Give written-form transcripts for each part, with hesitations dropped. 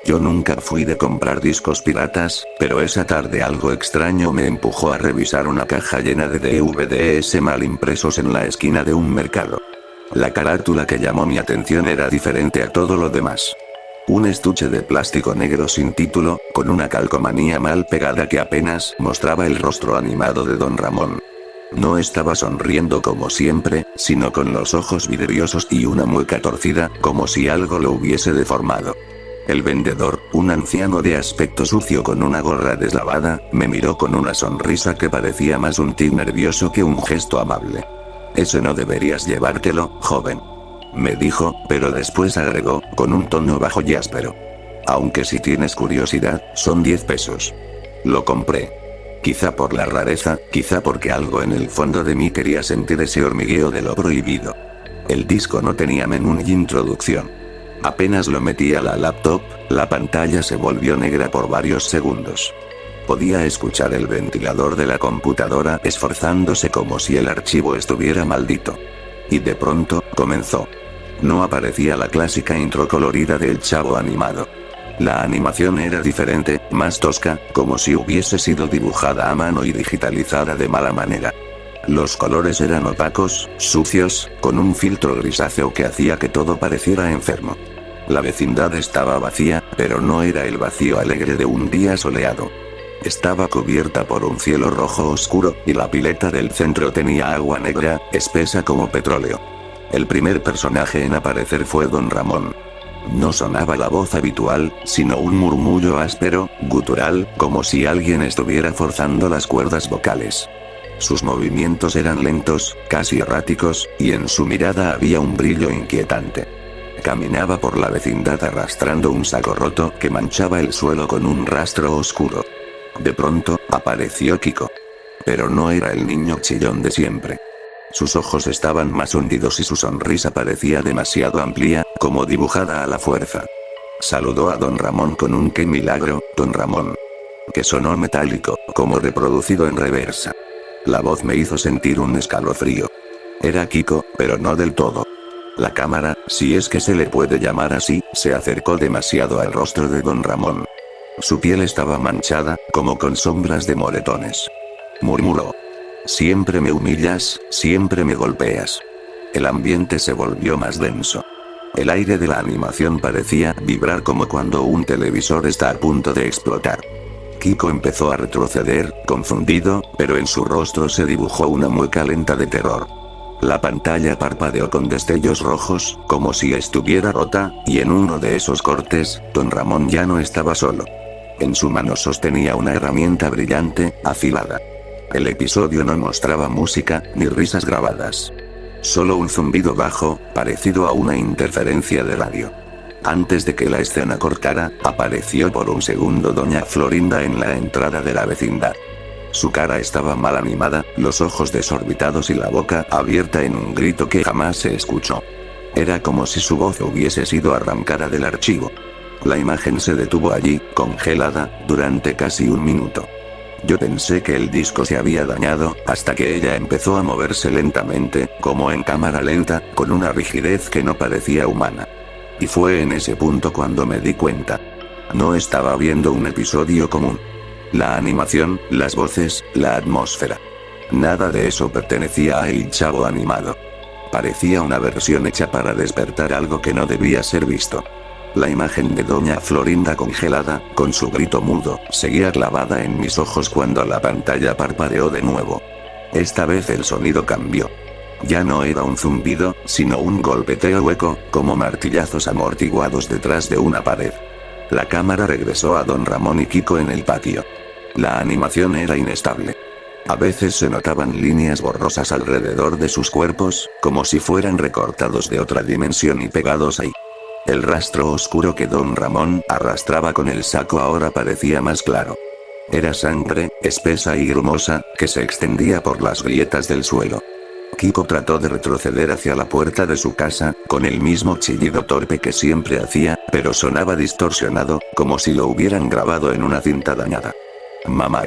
Yo nunca fui de comprar discos piratas, pero esa tarde algo extraño me empujó a revisar una caja llena de DVDs mal impresos en la esquina de un mercado. La carátula que llamó mi atención era diferente a todo lo demás. Un estuche de plástico negro sin título, con una calcomanía mal pegada que apenas mostraba el rostro animado de Don Ramón. No estaba sonriendo como siempre, sino con los ojos vidriosos y una mueca torcida, como si algo lo hubiese deformado. El vendedor, un anciano de aspecto sucio con una gorra deslavada, me miró con una sonrisa que parecía más un tic nervioso que un gesto amable. «Ese no deberías llevártelo, joven», me dijo, pero después agregó, con un tono bajo y áspero. «Aunque si tienes curiosidad, son 10 pesos». Lo compré. Quizá por la rareza, quizá porque algo en el fondo de mí quería sentir ese hormigueo de lo prohibido. El disco no tenía menú ni introducción. Apenas lo metí a la laptop, la pantalla se volvió negra por varios segundos. Podía escuchar el ventilador de la computadora esforzándose como si el archivo estuviera maldito. Y de pronto, comenzó. No aparecía la clásica intro colorida del Chavo animado. La animación era diferente, más tosca, como si hubiese sido dibujada a mano y digitalizada de mala manera. Los colores eran opacos, sucios, con un filtro grisáceo que hacía que todo pareciera enfermo. La vecindad estaba vacía, pero no era el vacío alegre de un día soleado. Estaba cubierta por un cielo rojo oscuro, y la pileta del centro tenía agua negra, espesa como petróleo. El primer personaje en aparecer fue Don Ramón. No sonaba la voz habitual, sino un murmullo áspero, gutural, como si alguien estuviera forzando las cuerdas vocales. Sus movimientos eran lentos, casi erráticos, y en su mirada había un brillo inquietante. Caminaba por la vecindad arrastrando un saco roto que manchaba el suelo con un rastro oscuro. De pronto, apareció Kiko. Pero no era el niño chillón de siempre. Sus ojos estaban más hundidos y su sonrisa parecía demasiado amplia, como dibujada a la fuerza. Saludó a Don Ramón con un «¡Qué milagro, Don Ramón!», que sonó metálico, como reproducido en reversa. La voz me hizo sentir un escalofrío. Era Kiko, pero no del todo. La cámara, si es que se le puede llamar así, se acercó demasiado al rostro de Don Ramón. Su piel estaba manchada, como con sombras de moretones. Murmuró. «Siempre me humillas, siempre me golpeas». El ambiente se volvió más denso. El aire de la animación parecía vibrar como cuando un televisor está a punto de explotar. Kiko empezó a retroceder, confundido, pero en su rostro se dibujó una mueca lenta de terror. La pantalla parpadeó con destellos rojos, como si estuviera rota, y en uno de esos cortes, Don Ramón ya no estaba solo. En su mano sostenía una herramienta brillante, afilada. El episodio no mostraba música, ni risas grabadas. Solo un zumbido bajo, parecido a una interferencia de radio. Antes de que la escena cortara, apareció por un segundo Doña Florinda en la entrada de la vecindad. Su cara estaba mal animada, los ojos desorbitados y la boca abierta en un grito que jamás se escuchó. Era como si su voz hubiese sido arrancada del archivo. La imagen se detuvo allí, congelada, durante casi un minuto. Yo pensé que el disco se había dañado, hasta que ella empezó a moverse lentamente, como en cámara lenta, con una rigidez que no parecía humana. Y fue en ese punto cuando me di cuenta. No estaba viendo un episodio común. La animación, las voces, la atmósfera. Nada de eso pertenecía a El Chavo animado. Parecía una versión hecha para despertar algo que no debía ser visto. La imagen de Doña Florinda congelada, con su grito mudo, seguía clavada en mis ojos cuando la pantalla parpadeó de nuevo. Esta vez el sonido cambió. Ya no era un zumbido, sino un golpeteo hueco, como martillazos amortiguados detrás de una pared. La cámara regresó a Don Ramón y Kiko en el patio. La animación era inestable. A veces se notaban líneas borrosas alrededor de sus cuerpos, como si fueran recortados de otra dimensión y pegados ahí. El rastro oscuro que Don Ramón arrastraba con el saco ahora parecía más claro. Era sangre, espesa y grumosa, que se extendía por las grietas del suelo. Kiko trató de retroceder hacia la puerta de su casa, con el mismo chillido torpe que siempre hacía, pero sonaba distorsionado, como si lo hubieran grabado en una cinta dañada. «Mamá»,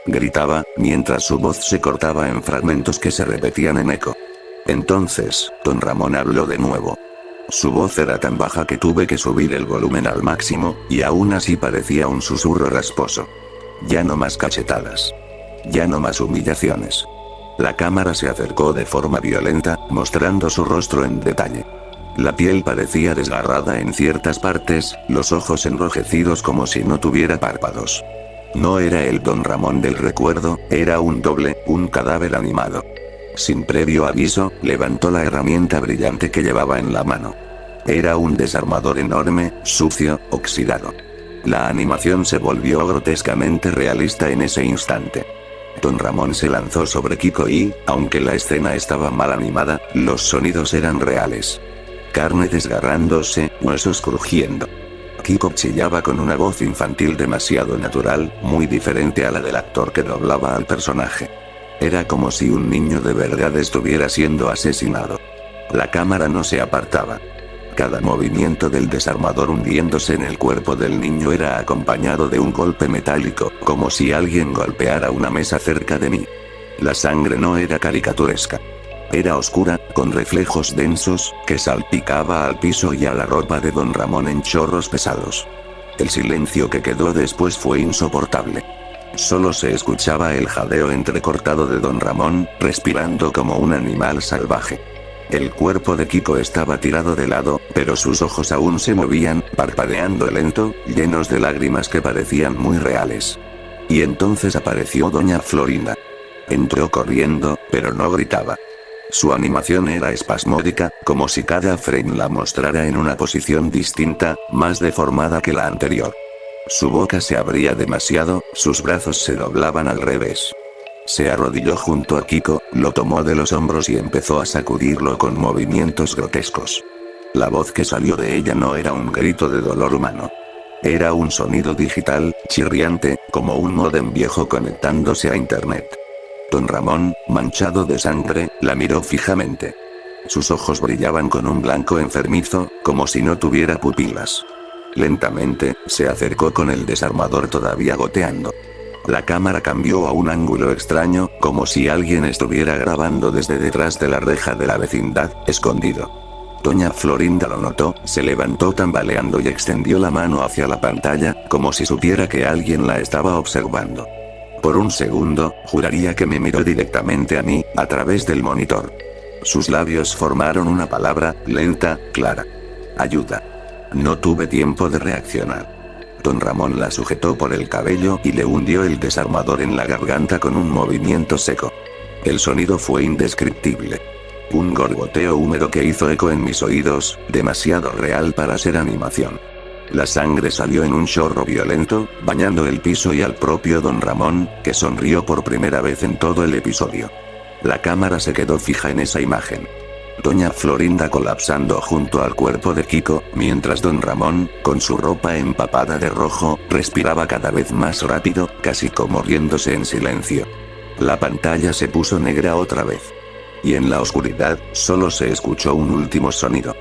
gritaba, mientras su voz se cortaba en fragmentos que se repetían en eco. Entonces, Don Ramón habló de nuevo. Su voz era tan baja que tuve que subir el volumen al máximo, y aún así parecía un susurro rasposo. Ya no más cachetadas. Ya no más humillaciones. La cámara se acercó de forma violenta, mostrando su rostro en detalle. La piel parecía desgarrada en ciertas partes, los ojos enrojecidos como si no tuviera párpados. No era el Don Ramón del recuerdo, era un doble, un cadáver animado. Sin previo aviso, levantó la herramienta brillante que llevaba en la mano. Era un desarmador enorme, sucio, oxidado. La animación se volvió grotescamente realista en ese instante. Don Ramón se lanzó sobre Kiko y, aunque la escena estaba mal animada, los sonidos eran reales. Carne desgarrándose, huesos crujiendo. Kiko chillaba con una voz infantil demasiado natural, muy diferente a la del actor que doblaba al personaje. Era como si un niño de verdad estuviera siendo asesinado. La cámara no se apartaba. Cada movimiento del desarmador hundiéndose en el cuerpo del niño era acompañado de un golpe metálico, como si alguien golpeara una mesa cerca de mí. La sangre no era caricaturesca. Era oscura, con reflejos densos, que salpicaba al piso y a la ropa de Don Ramón en chorros pesados. El silencio que quedó después fue insoportable. Solo se escuchaba el jadeo entrecortado de Don Ramón, respirando como un animal salvaje. El cuerpo de Kiko estaba tirado de lado, pero sus ojos aún se movían, parpadeando lento, llenos de lágrimas que parecían muy reales. Y entonces apareció Doña Florinda. Entró corriendo, pero no gritaba. Su animación era espasmódica, como si cada frame la mostrara en una posición distinta, más deformada que la anterior. Su boca se abría demasiado, sus brazos se doblaban al revés. Se arrodilló junto a Kiko, lo tomó de los hombros y empezó a sacudirlo con movimientos grotescos. La voz que salió de ella no era un grito de dolor humano. Era un sonido digital, chirriante, como un módem viejo conectándose a internet. Don Ramón, manchado de sangre, la miró fijamente. Sus ojos brillaban con un blanco enfermizo, como si no tuviera pupilas. Lentamente, se acercó con el desarmador todavía goteando. La cámara cambió a un ángulo extraño, como si alguien estuviera grabando desde detrás de la reja de la vecindad, escondido. Doña Florinda lo notó, se levantó tambaleando y extendió la mano hacia la pantalla, como si supiera que alguien la estaba observando. Por un segundo, juraría que me miró directamente a mí, a través del monitor. Sus labios formaron una palabra, lenta, clara. Ayuda. No tuve tiempo de reaccionar. Don Ramón la sujetó por el cabello y le hundió el desarmador en la garganta con un movimiento seco. El sonido fue indescriptible. Un gorgoteo húmedo que hizo eco en mis oídos, demasiado real para ser animación. La sangre salió en un chorro violento, bañando el piso y al propio Don Ramón, que sonrió por primera vez en todo el episodio. La cámara se quedó fija en esa imagen. Doña Florinda colapsando junto al cuerpo de Kiko, mientras Don Ramón, con su ropa empapada de rojo, respiraba cada vez más rápido, casi como riéndose en silencio. La pantalla se puso negra otra vez. Y en la oscuridad, solo se escuchó un último sonido.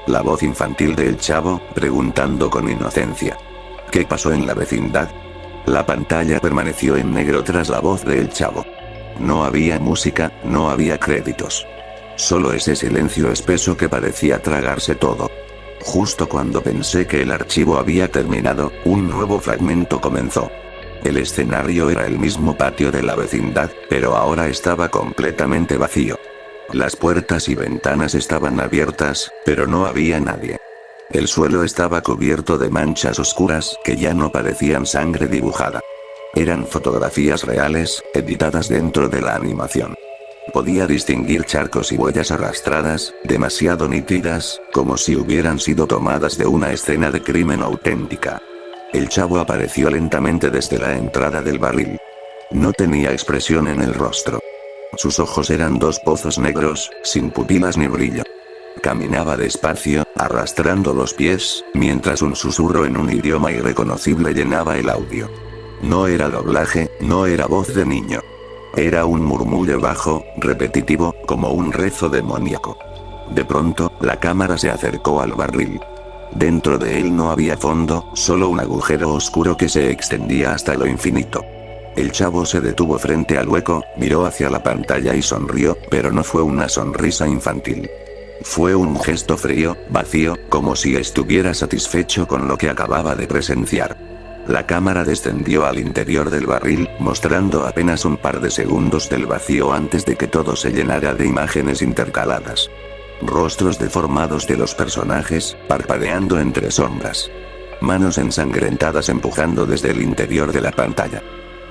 La voz infantil del chavo, preguntando con inocencia. ¿Qué pasó en la vecindad? La pantalla permaneció en negro tras la voz del chavo. No había música, no había créditos. Solo ese silencio espeso que parecía tragarse todo. Justo cuando pensé que el archivo había terminado, un nuevo fragmento comenzó. El escenario era el mismo patio de la vecindad, pero ahora estaba completamente vacío. Las puertas y ventanas estaban abiertas, pero no había nadie. El suelo estaba cubierto de manchas oscuras que ya no parecían sangre dibujada. Eran fotografías reales, editadas dentro de la animación. Podía distinguir charcos y huellas arrastradas, demasiado nítidas, como si hubieran sido tomadas de una escena de crimen auténtica. El chavo apareció lentamente desde la entrada del barril. No tenía expresión en el rostro. Sus ojos eran dos pozos negros, sin pupilas ni brillo. Caminaba despacio, arrastrando los pies, mientras un susurro en un idioma irreconocible llenaba el audio. No era doblaje, no era voz de niño. Era un murmullo bajo, repetitivo, como un rezo demoníaco. De pronto, la cámara se acercó al barril. Dentro de él no había fondo, solo un agujero oscuro que se extendía hasta lo infinito. El chavo se detuvo frente al hueco, miró hacia la pantalla y sonrió, pero no fue una sonrisa infantil. Fue un gesto frío, vacío, como si estuviera satisfecho con lo que acababa de presenciar. La cámara descendió al interior del barril, mostrando apenas un par de segundos del vacío antes de que todo se llenara de imágenes intercaladas. Rostros deformados de los personajes, parpadeando entre sombras. Manos ensangrentadas empujando desde el interior de la pantalla.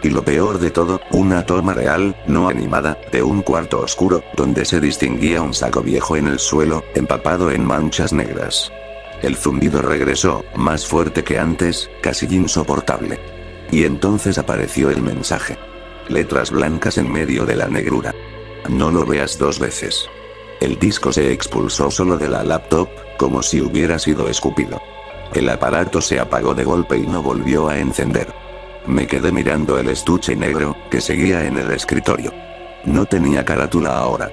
Y lo peor de todo, una toma real, no animada, de un cuarto oscuro, donde se distinguía un saco viejo en el suelo, empapado en manchas negras. El zumbido regresó, más fuerte que antes, casi insoportable. Y entonces apareció el mensaje. Letras blancas en medio de la negrura. No lo veas dos veces. El disco se expulsó solo de la laptop, como si hubiera sido escupido. El aparato se apagó de golpe y no volvió a encender. Me quedé mirando el estuche negro, que seguía en el escritorio. No tenía carátula ahora.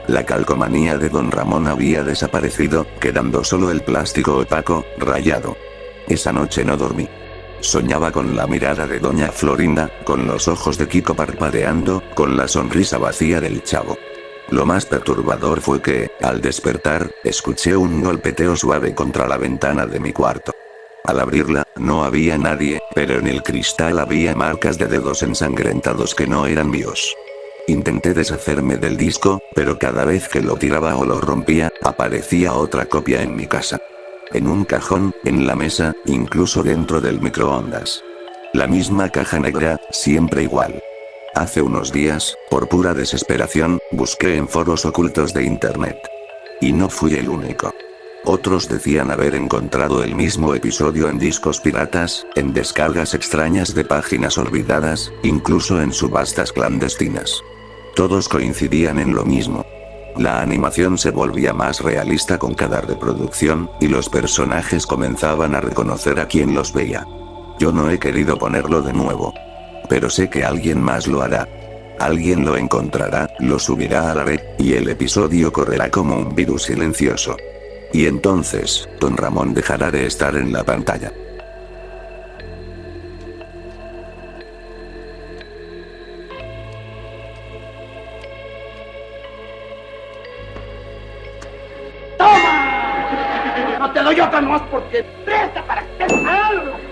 La calcomanía de Don Ramón había desaparecido, quedando solo el plástico opaco, rayado. Esa noche no dormí. Soñaba con la mirada de Doña Florinda, con los ojos de Kiko parpadeando, con la sonrisa vacía del chavo. Lo más perturbador fue que, al despertar, escuché un golpeteo suave contra la ventana de mi cuarto. Al abrirla, no había nadie, pero en el cristal había marcas de dedos ensangrentados que no eran míos. Intenté deshacerme del disco, pero cada vez que lo tiraba o lo rompía, aparecía otra copia en mi casa. En un cajón, en la mesa, incluso dentro del microondas. La misma caja negra, siempre igual. Hace unos días, por pura desesperación, busqué en foros ocultos de internet. Y no fui el único. Otros decían haber encontrado el mismo episodio en discos piratas, en descargas extrañas de páginas olvidadas, incluso en subastas clandestinas. Todos coincidían en lo mismo. La animación se volvía más realista con cada reproducción, y los personajes comenzaban a reconocer a quien los veía. Yo no he querido ponerlo de nuevo. Pero sé que alguien más lo hará. Alguien lo encontrará, lo subirá a la red, y el episodio correrá como un virus silencioso. Y entonces, Don Ramón dejará de estar en la pantalla. ¡Toma! No te doy otra más porque presta para que te algo.